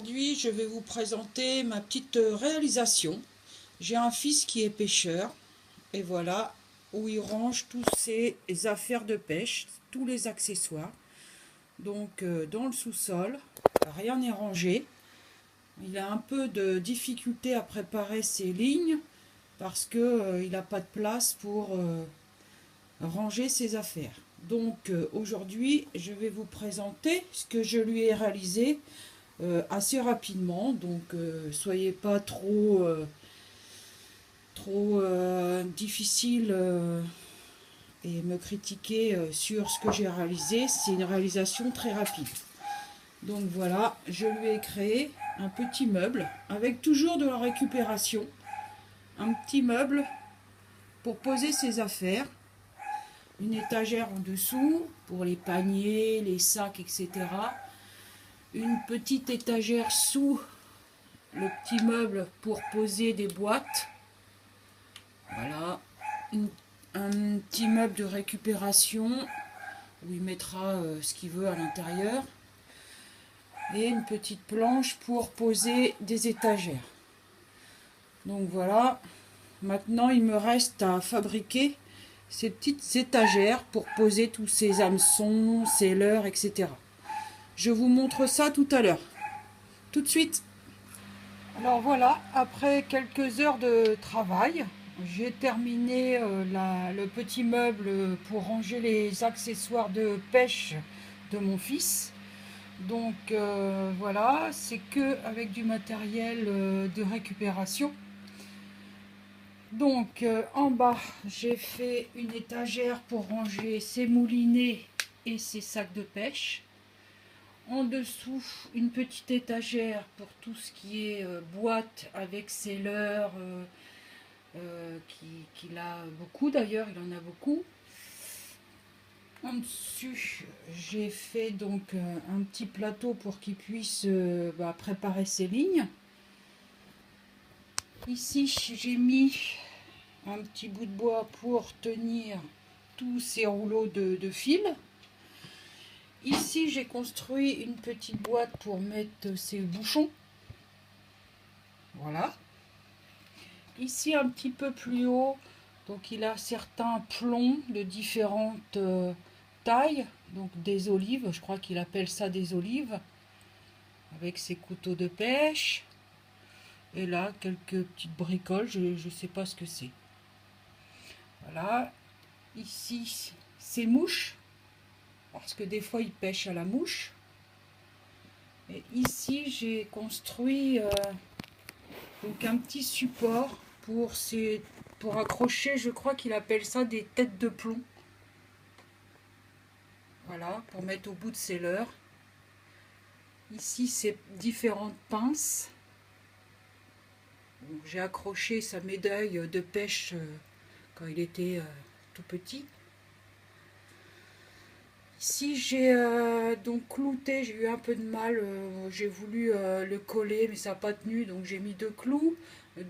Aujourd'hui, je vais vous présenter ma petite réalisation. J'ai un fils qui est pêcheur et voilà où il range tous ses affaires de pêche, tous les accessoires. Donc dans le sous-sol, rien n'est rangé. Il a un peu de difficulté à préparer ses lignes parce que il n'a pas de place pour ranger ses affaires. Donc aujourd'hui, je vais vous présenter ce que je lui ai réalisé assez rapidement, donc soyez pas trop difficile et me critiquer sur ce que j'ai réalisé. C'est une réalisation très rapide. Donc voilà, je lui ai créé un petit meuble avec toujours de la récupération, un petit meuble pour poser ses affaires, une étagère en dessous pour les paniers, les sacs, etc. Une petite étagère sous le petit meuble pour poser des boîtes. Voilà. Un petit meuble de récupération où il mettra ce qu'il veut à l'intérieur. Et une petite planche pour poser des étagères. Donc voilà. Maintenant, il me reste à fabriquer ces petites étagères pour poser tous ces hameçons, ces leurres, etc. Je vous montre ça tout à l'heure. Tout de suite. Alors voilà, après quelques heures de travail, j'ai terminé le petit meuble pour ranger les accessoires de pêche de mon fils. Donc voilà, c'est que avec du matériel de récupération. Donc en bas, j'ai fait une étagère pour ranger ses moulinets et ses sacs de pêche. En dessous, une petite étagère pour tout ce qui est boîte avec ses leurres, qu'il a beaucoup d'ailleurs, il en a beaucoup. En dessus, j'ai fait donc un petit plateau pour qu'il puisse préparer ses lignes. Ici, j'ai mis un petit bout de bois pour tenir tous ces rouleaux de fil. Ici, j'ai construit une petite boîte pour mettre ses bouchons. Voilà. Ici, un petit peu plus haut, donc il a certains plombs de différentes tailles. Donc des olives, je crois qu'il appelle ça des olives. Avec ses couteaux de pêche. Et là, quelques petites bricoles, je ne sais pas ce que c'est. Voilà. Ici, ces mouches. Parce que des fois, il pêche à la mouche. Et ici, j'ai construit donc un petit support pour accrocher, je crois qu'il appelle ça des têtes de plomb. Voilà, pour mettre au bout de ses leurres. Ici, c'est différentes pinces. J'ai accroché sa médaille de pêche quand il était tout petit. Ici, j'ai donc clouté, j'ai eu un peu de mal, j'ai voulu le coller, mais ça n'a pas tenu, donc j'ai mis 2 clous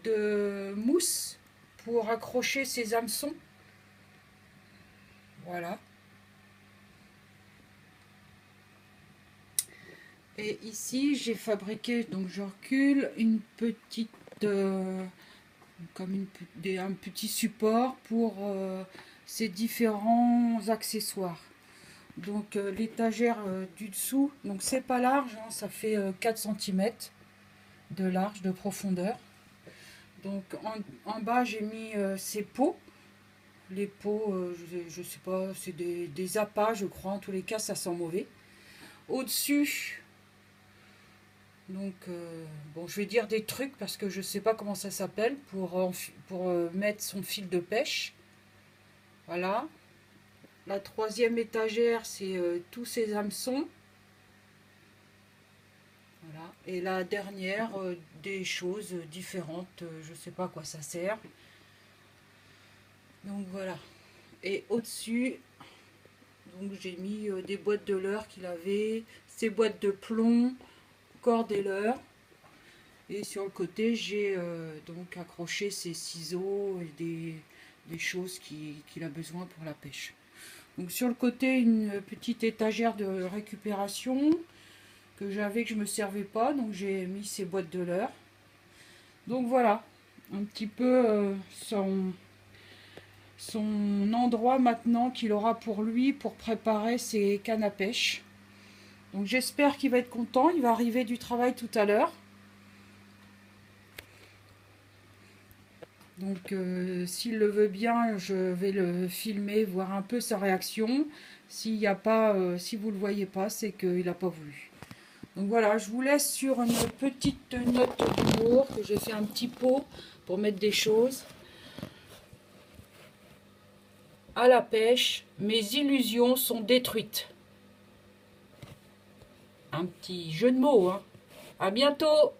de mousse pour accrocher ses hameçons. Voilà. Et ici, j'ai fabriqué, donc je recule, une petite, un petit support pour ces différents accessoires. Donc l'étagère du dessous, donc c'est pas large, hein, ça fait 4 cm de large, de profondeur. Donc en bas, j'ai mis ces pots. Les pots, je sais pas, c'est des appâts, je crois, en tous les cas, ça sent mauvais. Au-dessus, donc, bon, je vais dire des trucs parce que je ne sais pas comment ça s'appelle pour mettre son fil de pêche. Voilà. La troisième étagère, c'est tous ces hameçons. Voilà. Et la dernière, des choses différentes. Je ne sais pas à quoi ça sert. Donc voilà. Et au-dessus, donc j'ai mis des boîtes de leurre qu'il avait, ces boîtes de plomb, corde et leurre. Et sur le côté, j'ai donc accroché ces ciseaux et des choses qu'il a besoin pour la pêche. Donc sur le côté, une petite étagère de récupération, que j'avais, que je me servais pas. Donc j'ai mis ces boîtes de leurre. Donc voilà, un petit peu son endroit maintenant qu'il aura pour lui pour préparer ses cannes à pêche. Donc j'espère qu'il va être content, il va arriver du travail tout à l'heure. Donc s'il le veut bien, je vais le filmer, voir un peu sa réaction. S'il y a pas, si vous ne le voyez pas, c'est qu'il n'a pas voulu. Donc voilà, je vous laisse sur une petite note d'humour que j'ai fait un petit pot pour mettre des choses. À la pêche, mes illusions sont détruites. Un petit jeu de mots, hein. À bientôt!